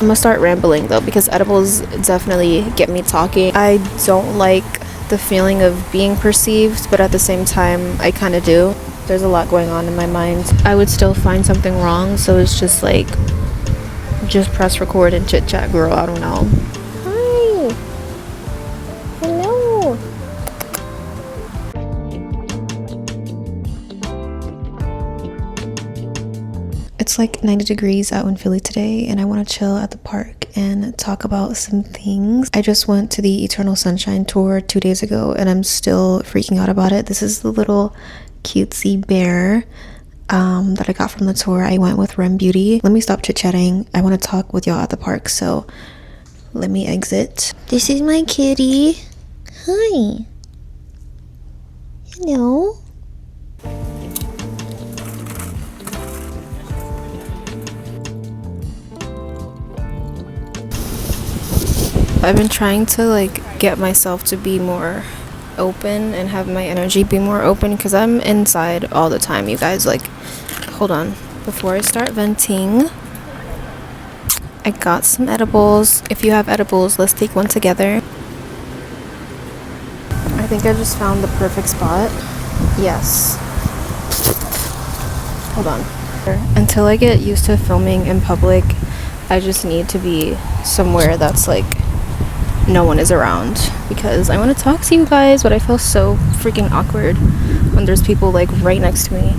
I'm gonna start rambling though, because edibles definitely get me talking. I don't like the feeling of being perceived, but at the same time I kind of do. There's a lot going on in my mind. I would still find something wrong, so it's just like, just press record and chit chat, girl. I don't know. Hi. Hello. It's like 90 degrees out in Philly today, and I want to chill at the park and talk about some things. I just went to the Eternal Sunshine tour 2 days ago, and I'm still freaking out about it. This is the little cutesy bear that I got from the tour. I went with Rem Beauty. Let me stop chit-chatting. I want to talk with y'all at the park, so let me exit. This is my kitty. Hi. Hello. I've been trying to like get myself to be more open and have my energy be more open, because I'm inside all the time, you guys. Like, hold on, before I start venting, I got some edibles. If you have edibles, let's take one together. I think I just found the perfect spot. Yes. Hold on. Until I get used to filming in public, I just need to be somewhere that's like no one is around, because I want to talk to you guys, but I feel so freaking awkward when there's people like right next to me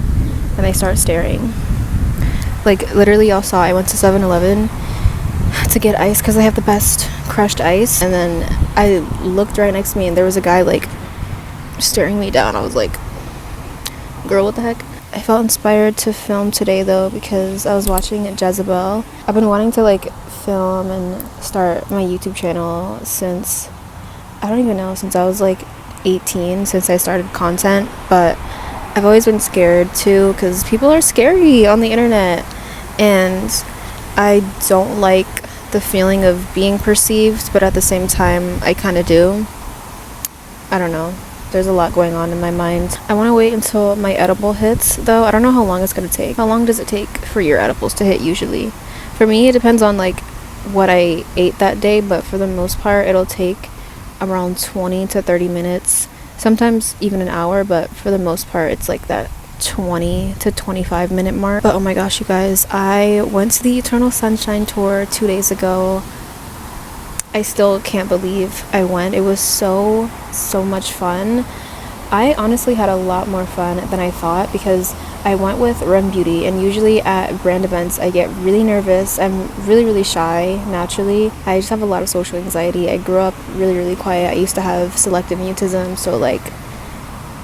and they start staring. Like, literally, y'all saw I went to 7-Eleven to get ice because I have the best crushed ice, and then I looked right next to me and there was a guy like staring me down. I was like, girl, what the heck? I felt inspired to film today though, because I was watching Jezebel. I've been wanting to like film and start my YouTube channel since, I don't even know, since I was like 18, since I started content, but I've always been scared too, because people are scary on the internet, and I don't like the feeling of being perceived, but at the same time I kind of do. I don't know. There's a lot going on in my mind. I want to wait until my edible hits though. I don't know how long it's going to take. How long does it take for your edibles to hit usually? For me, it depends on like what I ate that day, but for the most part it'll take around 20 to 30 minutes, sometimes even an hour, but for the most part it's like that 20 to 25 minute mark. But oh my gosh, you guys, I went to the Eternal Sunshine tour 2 days ago. I still can't believe I went. It was so much fun. I honestly had a lot more fun than I thought, because I went with Rem Beauty, and usually at brand events I get really nervous. I'm really shy naturally. I just have a lot of social anxiety. I grew up really quiet. I used to have selective mutism, so like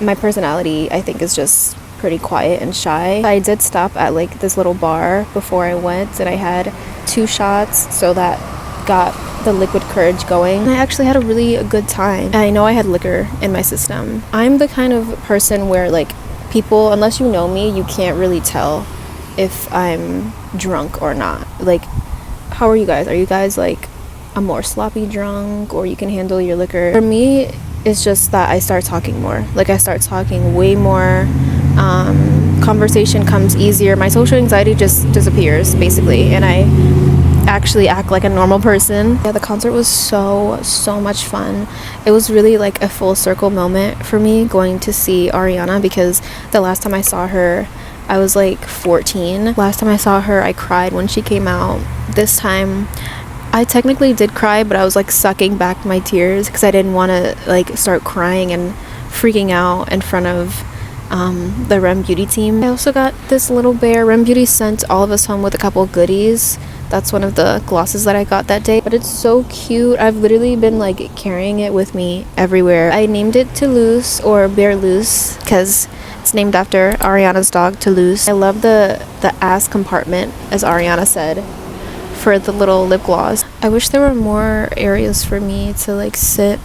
my personality I think is just pretty quiet and shy. I did stop at like this little bar before I went, and I had 2 shots, so that got the liquid courage going. I actually had a really good time. I know I had liquor in my system. I'm the kind of person where like people, unless you know me, you can't really tell if I'm drunk or not. Like, how are you guys? Are you guys like a more sloppy drunk, or you can handle your liquor? For me, it's just that I start talking more. Like, I start talking way more. Conversation comes easier. My social anxiety just disappears basically, and I actually act like a normal person. Yeah, the concert was so much fun. It was really like a full circle moment for me going to see Ariana, because the last time I saw her I was like 14. Last time I saw her I cried when she came out. This time I technically did cry, but I was like sucking back my tears because I didn't want to like start crying and freaking out in front of the Rem Beauty team. I also got this little bear. Rem Beauty sent all of us home with a couple goodies. That's one of the glosses that I got that day, but it's so cute. I've literally been like carrying it with me everywhere. I named it Toulouse, or Bear Loose, because it's named after Ariana's dog Toulouse. I love the ass compartment, as Ariana said, for the little lip gloss. I wish there were more areas for me to like sit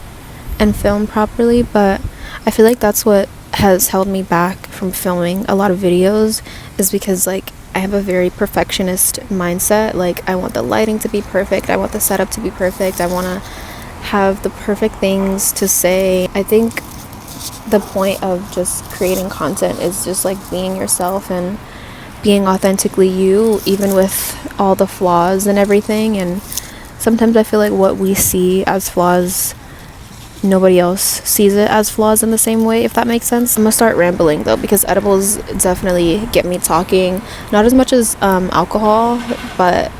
and film properly, but I feel like that's what has held me back from filming a lot of videos, is because like I have a very perfectionist mindset. Like, I want the lighting to be perfect, I want the setup to be perfect, I want to have the perfect things to say. I think the point of just creating content is just like being yourself and being authentically you, even with all the flaws and everything. And sometimes I feel like what we see as flaws, nobody else sees it as flaws in the same way, if that makes sense. I'm gonna start rambling though, because edibles definitely get me talking. Not as much as alcohol, but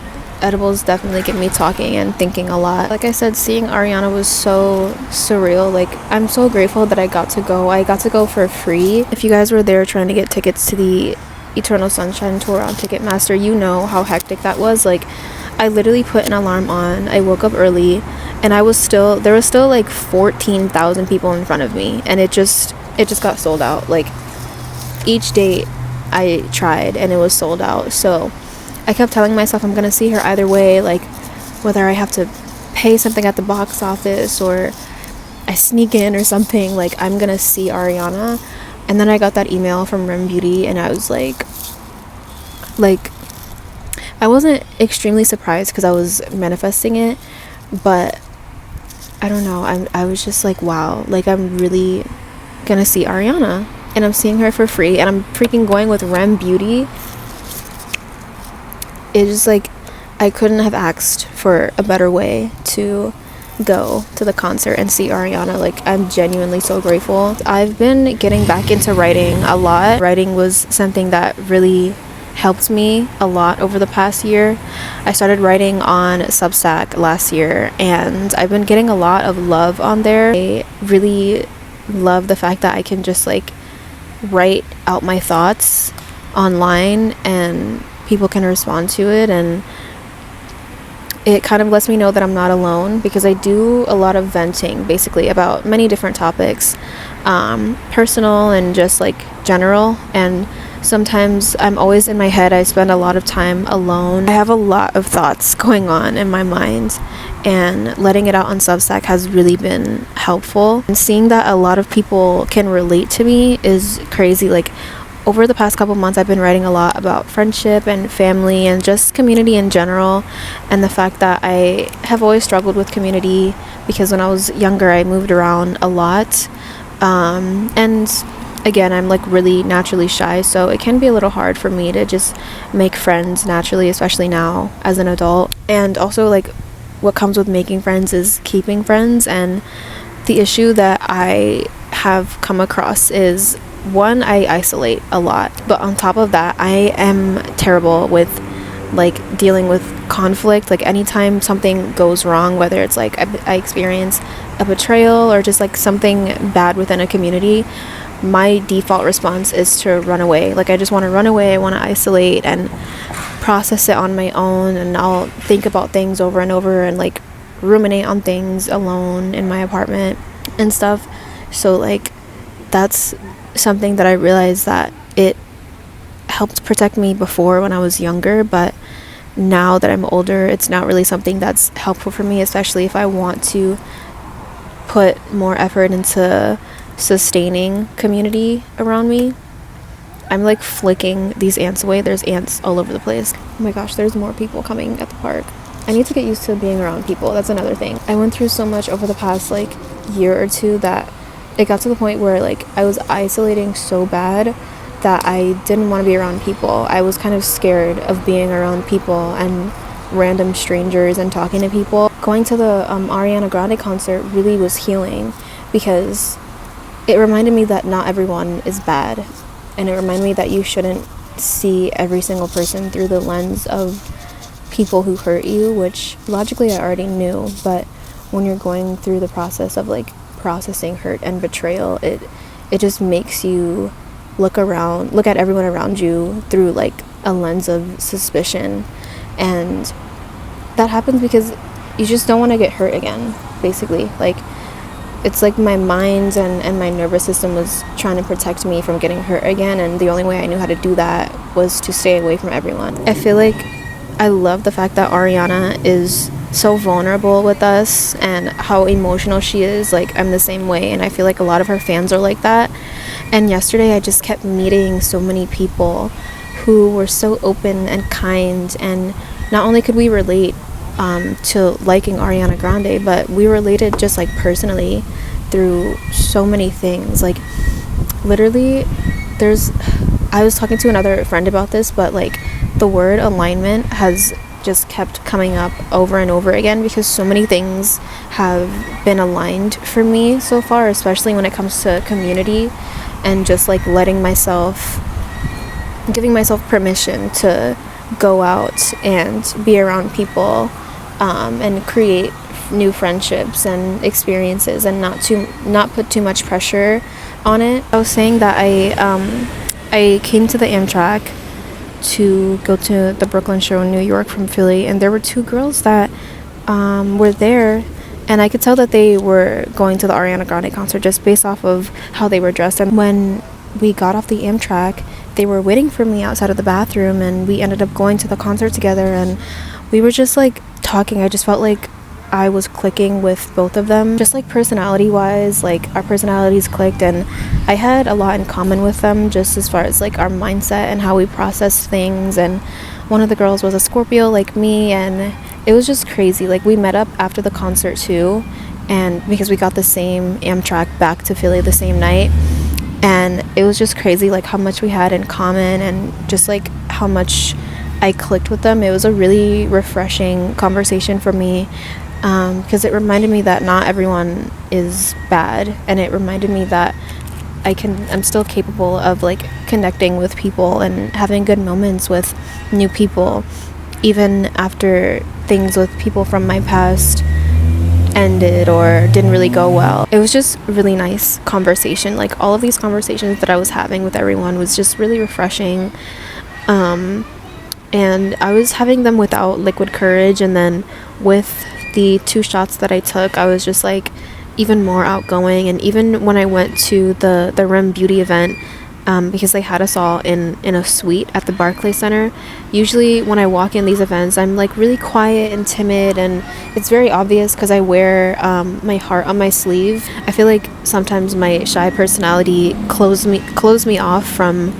edibles definitely get me talking and thinking a lot. Like I said, seeing Ariana was so surreal. Like, I'm so grateful that I got to go for free. If you guys were there trying to get tickets to the Eternal Sunshine tour on Ticketmaster, you know how hectic that was. Like, I literally put an alarm on, I woke up early, and there was still like 14,000 people in front of me, and it just got sold out. Like, each date I tried and it was sold out. So I kept telling myself I'm gonna see her either way, like whether I have to pay something at the box office or I sneak in or something, like I'm gonna see Ariana. And then I got that email from Rim Beauty, and I was like I wasn't extremely surprised because I was manifesting it, but I don't know, I was just like, wow, like I'm really gonna see Ariana, and I'm seeing her for free, and I'm freaking going with Rim Beauty. It's just like, I couldn't have asked for a better way to go to the concert and see Ariana. Like, I'm genuinely so grateful. I've been getting back into writing a lot. Writing was something that really helped me a lot over the past year. I started writing on Substack last year, and I've been getting a lot of love on there. I really love the fact that I can just like write out my thoughts online and people can respond to it, and it kind of lets me know that I'm not alone, because I do a lot of venting basically about many different topics, personal and just like general. And sometimes I'm always in my head. I spend a lot of time alone. I have a lot of thoughts going on in my mind, and letting it out on Substack has really been helpful. And seeing that a lot of people can relate to me is crazy. Like, over the past couple months, I've been writing a lot about friendship and family and just community in general, and the fact that I have always struggled with community because when I was younger I moved around a lot, and again, I'm like really naturally shy, so it can be a little hard for me to just make friends naturally, especially now as an adult. And also, like, what comes with making friends is keeping friends, and the issue that I have come across is, one, I isolate a lot, but on top of that, I am terrible with like dealing with conflict. Like, anytime something goes wrong, whether it's like I experience a betrayal or just like something bad within a community, my default response is to run away. Like, I just want to run away. I want to isolate and process it on my own, and I'll think about things over and over and like ruminate on things alone in my apartment and stuff. So like, that's something that I realized that it helped protect me before when I was younger, but now that I'm older, it's not really something that's helpful for me, especially if I want to put more effort into sustaining community around me. I'm like flicking these ants away. There's ants all over the place. Oh my gosh, there's more people coming at the park. I need to get used to being around people. That's another thing. I went through so much over the past like year or two that it got to the point where like I was isolating so bad that I didn't want to be around people. I was kind of scared of being around people and random strangers and talking to people. Going to the Ariana Grande concert really was healing, because it reminded me that not everyone is bad, and it reminded me that you shouldn't see every single person through the lens of people who hurt you, which logically I already knew, but when you're going through the process of like processing hurt and betrayal, it just makes you look at everyone around you through like a lens of suspicion, and that happens because you just don't want to get hurt again, basically. Like, it's like my mind and my nervous system was trying to protect me from getting hurt again, and the only way I knew how to do that was to stay away from everyone. I feel like I love the fact that Ariana is so vulnerable with us and how emotional she is. Like, I'm the same way, and I feel like a lot of her fans are like that. And yesterday I just kept meeting so many people who were so open and kind, and not only could we relate to liking Ariana Grande, but we related just like personally through so many things. Like, literally there's I was talking to another friend about this, but like the word alignment has just kept coming up over and over again, because so many things have been aligned for me so far, especially when it comes to community, and just like giving myself permission to go out and be around people, and create new friendships and experiences, and not put too much pressure on it. I was saying that I came to the Amtrak to go to the Brooklyn show in New York from Philly, and there were two girls that were there, and I could tell that they were going to the Ariana Grande concert just based off of how they were dressed. And when we got off the Amtrak, they were waiting for me outside of the bathroom, and we ended up going to the concert together, and we were just like talking. I just felt like I was clicking with both of them, just like personality wise, like our personalities clicked, and I had a lot in common with them, just as far as like our mindset and how we process things. And one of the girls was a Scorpio like me, and it was just crazy. Like, we met up after the concert too, and because we got the same Amtrak back to Philly the same night, and it was just crazy like how much we had in common, and just like how much I clicked with them. It was a really refreshing conversation for me, because it reminded me that not everyone is bad, and it reminded me that I'm still capable of like connecting with people and having good moments with new people, even after things with people from my past ended or didn't really go well. It was just really nice conversation. Like, all of these conversations that I was having with everyone was just really refreshing, and I was having them without liquid courage, and then with the 2 shots that I took, I was just like even more outgoing. And even when I went to the REM beauty event, because they had us all in a suite at the Barclays Center, usually when I walk in these events, I'm like really quiet and timid, and it's very obvious because I wear my heart on my sleeve. I feel like sometimes my shy personality closed me off from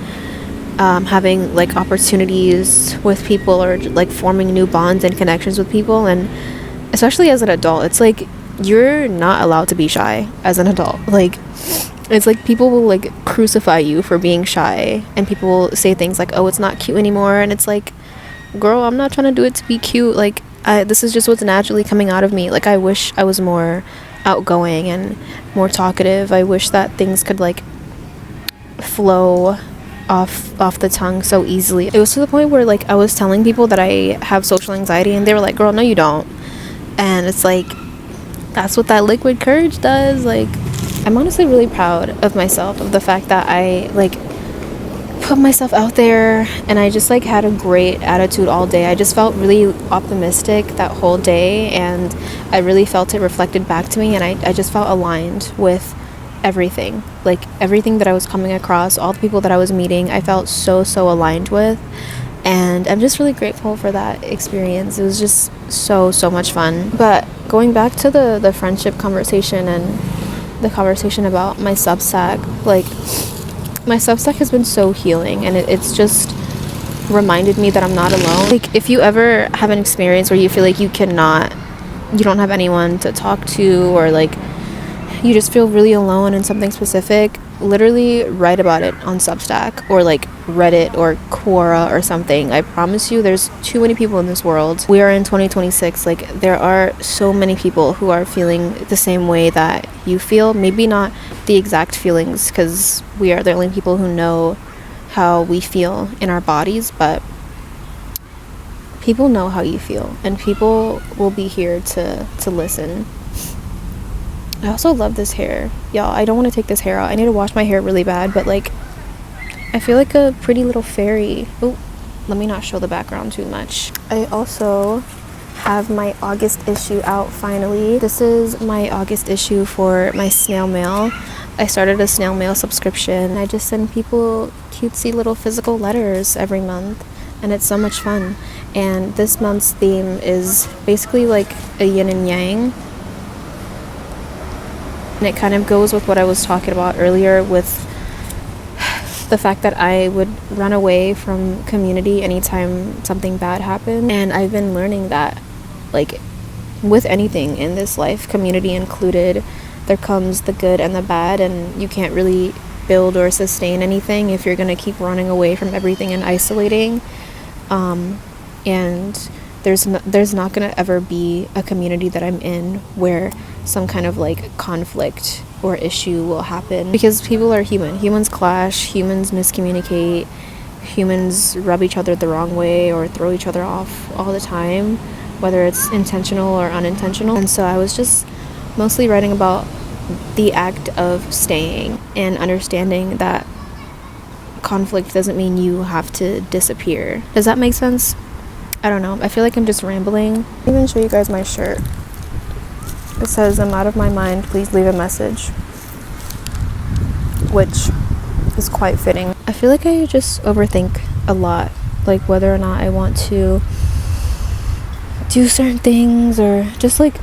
having like opportunities with people, or like forming new bonds and connections with people. And especially as an adult, it's like you're not allowed to be shy as an adult. Like, it's like people will like crucify you for being shy, and people will say things like, oh, it's not cute anymore, and it's like, girl, I'm not trying to do it to be cute. Like, this is just what's naturally coming out of me. Like, I wish I was more outgoing and more talkative. I wish that things could like flow off the tongue so easily. It was to the point where like I was telling people that I have social anxiety, and they were like, girl, no you don't. And it's like, that's what that liquid courage does. Like, I'm honestly really proud of myself, of the fact that I like put myself out there, and I just like had a great attitude all day. I just felt really optimistic that whole day, and I really felt it reflected back to me, and I just felt aligned with everything. Like, everything that I was coming across, all the people that I was meeting, I felt so aligned with. And I'm just really grateful for that experience. It was just so much fun. But going back to the friendship conversation and the conversation about my Substack, like, my Substack has been so healing, and it's just reminded me that I'm not alone. Like, if you ever have an experience where you feel like you don't have anyone to talk to, or like you just feel really alone in something specific, literally write about it on Substack or like Reddit or Quora or something. I promise you, there's too many people in this world. We are in 2026. Like, there are so many people who are feeling the same way that you feel. Maybe not the exact feelings, because we are the only people who know how we feel in our bodies, but people know how you feel, and people will be here to listen. I also love this hair. Y'all, I don't want to take this hair out. I need to wash my hair really bad, but like, I feel like a pretty little fairy. Oh, let me not show the background too much. I also have my August issue out finally. This is my August issue for my snail mail. I started a snail mail subscription. I just send people cutesy little physical letters every month, and it's so much fun. And this month's theme is basically like a yin and yang. And it kind of goes with what I was talking about earlier, with the fact that I would run away from community anytime something bad happened. And I've been learning that, like, with anything in this life, community included, there comes the good and the bad, and you can't really build or sustain anything if you're going to keep running away from everything and isolating. And there's not going to ever be a community that I'm in where some kind of like conflict or issue will happen, because people are humans clash, humans miscommunicate, humans rub each other the wrong way or throw each other off all the time, whether it's intentional or unintentional. And so I was just mostly writing about the act of staying and understanding that conflict doesn't mean you have to disappear. Does that make sense? I don't know. I feel like I'm just rambling. I'll even show you guys my shirt. It says, "I'm out of my mind, please leave a message," which is quite fitting. I feel like I just overthink a lot, like whether or not I want to do certain things or just like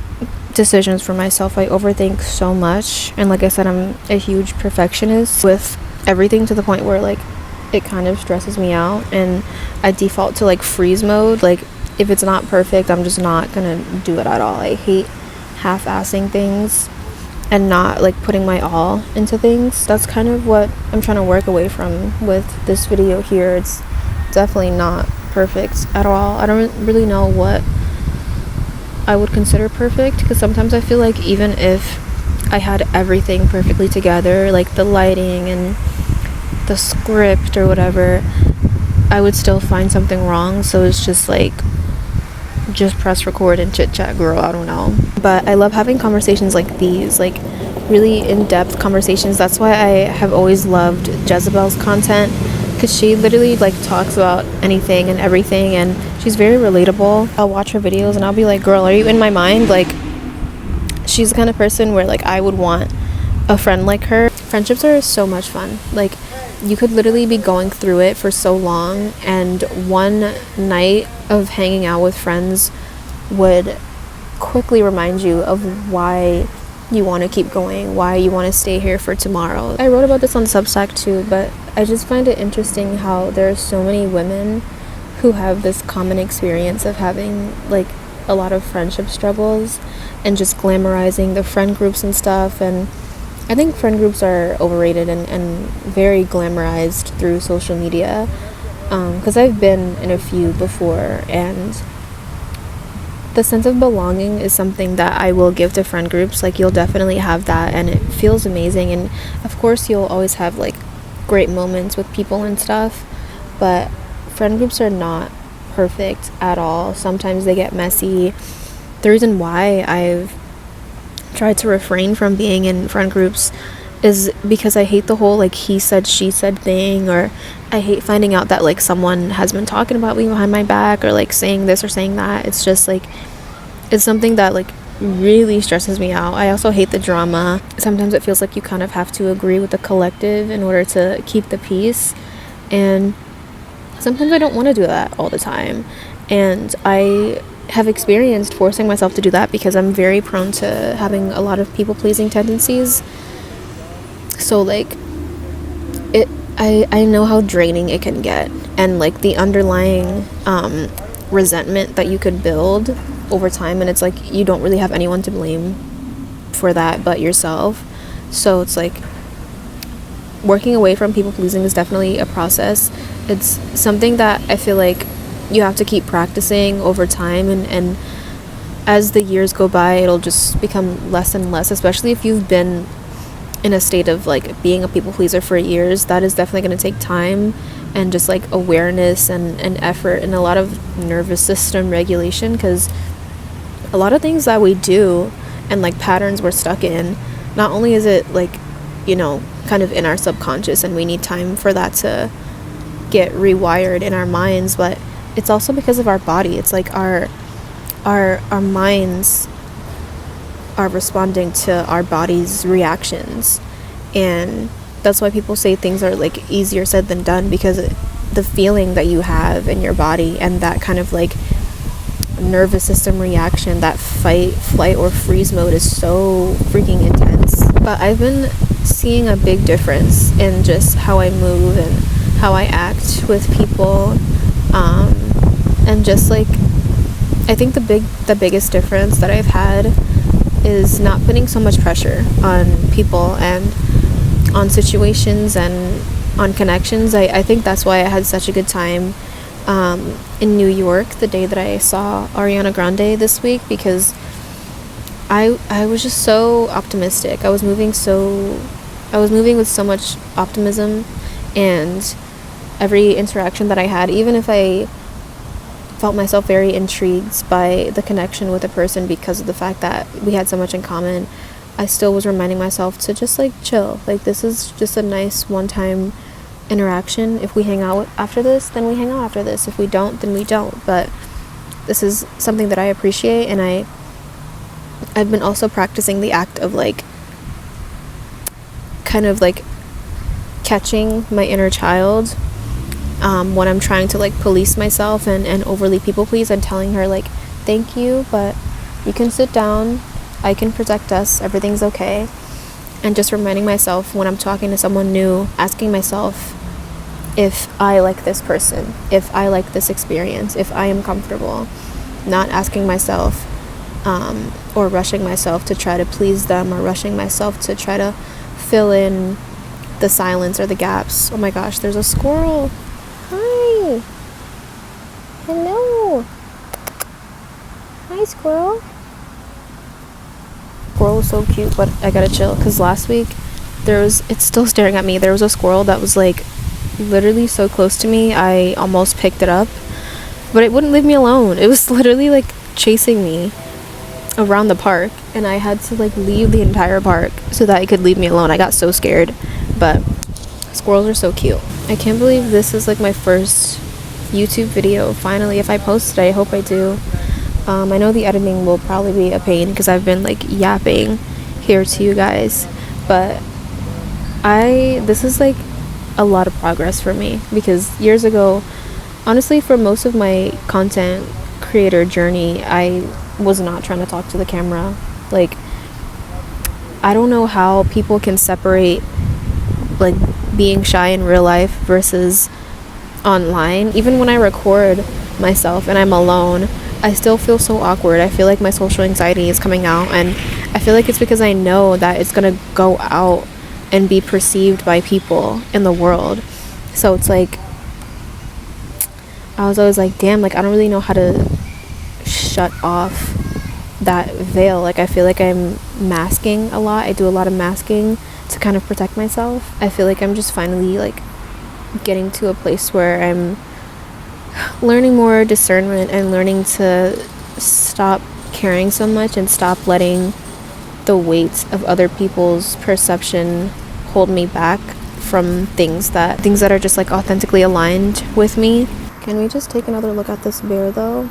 decisions for myself. I overthink so much, and like I said, I'm a huge perfectionist with everything, to the point where like it kind of stresses me out, and I default to like freeze mode. Like if it's not perfect, I'm just not gonna do it at all. I hate half-assing things and not like putting my all into things. That's kind of what I'm trying to work away from with this video here. It's definitely not perfect at all. I don't really know what I would consider perfect, because sometimes I feel like even if I had everything perfectly together, like the lighting and the script or whatever, I would still find something wrong. So it's just like, just press record and chit chat, girl. I don't know. But I love having conversations like these, like really in-depth conversations. That's why I have always loved Jezebel's content, because she literally like talks about anything and everything, and she's very relatable. I'll watch her videos and I'll be like, girl, are you in my mind? Like, she's the kind of person where like I would want a friend like her. Friendships are so much fun. Like, you could literally be going through it for so long, and one night of hanging out with friends would quickly remind you of why you want to keep going, why you want to stay here for tomorrow. I wrote about this on Substack too, but I just find it interesting how there are so many women who have this common experience of having like a lot of friendship struggles and just glamorizing the friend groups and stuff. And I think friend groups are overrated and very glamorized through social media, because I've been in a few before, and the sense of belonging is something that I will give to friend groups. Like, you'll definitely have that, and it feels amazing. And of course you'll always have like great moments with people and stuff, but friend groups are not perfect at all. Sometimes they get messy. The reason why I've tried to refrain from being in friend groups is because I hate the whole like he said she said thing, or I hate finding out that like someone has been talking about me behind my back, or like saying this or saying that. It's just like, it's something that like really stresses me out. I also hate the drama. Sometimes it feels like you kind of have to agree with the collective in order to keep the peace, and sometimes I don't want to do that all the time. And I have experienced forcing myself to do that because I'm very prone to having a lot of people-pleasing tendencies. So like I know how draining it can get, and like the underlying resentment that you could build over time, and it's like you don't really have anyone to blame for that but yourself. So it's like working away from people-pleasing is definitely a process. It's something that I feel like you have to keep practicing over time, and as the years go by, it'll just become less and less, especially if you've been in a state of like being a people pleaser for years. That is definitely going to take time and just like awareness and effort and a lot of nervous system regulation, because a lot of things that we do and like patterns we're stuck in, not only is it like, you know, kind of in our subconscious and we need time for that to get rewired in our minds, but it's also because of our body. It's like our minds are responding to our body's reactions, and that's why people say things are like easier said than done, because the feeling that you have in your body and that kind of like nervous system reaction, that fight, flight, or freeze mode is so freaking intense. But I've been seeing a big difference in just how I move and how I act with people, and just like I think the biggest difference that I've had is not putting so much pressure on people. And on situations and on connections. I think that's why I had such a good time in New York the day that I saw Ariana Grande this week, because I was just so optimistic. I was moving with so much optimism, and every interaction that I had, even if I felt myself very intrigued by the connection with a person because of the fact that we had so much in common, I still was reminding myself to just like chill. Like, this is just a nice one-time interaction. If we hang out after this, then we hang out after this. If we don't, then we don't. But this is something that I appreciate, and I've been also practicing the act of like kind of like catching my inner child when I'm trying to like police myself and overly people please, and telling her like, thank you, but you can sit down, I can protect us, everything's okay. And just reminding myself when I'm talking to someone new, asking myself if I like this person, if I like this experience, if I am comfortable. Not asking myself or rushing myself to try to please them, or rushing myself to try to fill in the silence or the gaps. Oh my gosh, there's a squirrel. Hi. Hello. Hi, squirrel. Squirrel was so cute, but I gotta chill, because last week it's still staring at me. There was a squirrel that was like literally so close to me, I almost picked it up, but it wouldn't leave me alone. It was literally like chasing me around the park, and I had to like leave the entire park so that it could leave me alone. I got so scared. But squirrels are so cute. I can't believe this is like my first YouTube video finally. If I post it, I hope I do. I know the editing will probably be a pain because I've been like yapping here to you guys, but this is like a lot of progress for me, because years ago, honestly, for most of my content creator journey, I was not trying to talk to the camera. Like, I don't know how people can separate like being shy in real life versus online. Even when I record myself and I'm alone, I still feel so awkward. I feel like my social anxiety is coming out, and I feel like it's because I know that it's gonna go out and be perceived by people in the world. So it's like, I was always like, damn, like I don't really know how to shut off that veil. Like, I feel like I'm masking a lot. I do a lot of masking to kind of protect myself. I feel like I'm just finally like getting to a place where I'm learning more discernment and learning to stop caring so much and stop letting the weight of other people's perception hold me back from things that are just like authentically aligned with me. Can we just take another look at this bear though?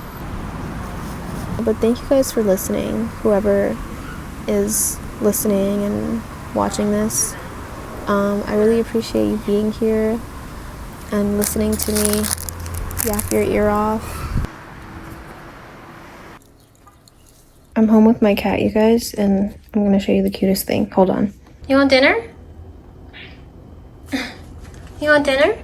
But thank you guys for listening, whoever is listening and watching this. I really appreciate you being here and listening to me yap your ear off. I'm home with my cat, you guys, and I'm gonna show you the cutest thing. Hold on. You want dinner? You want dinner?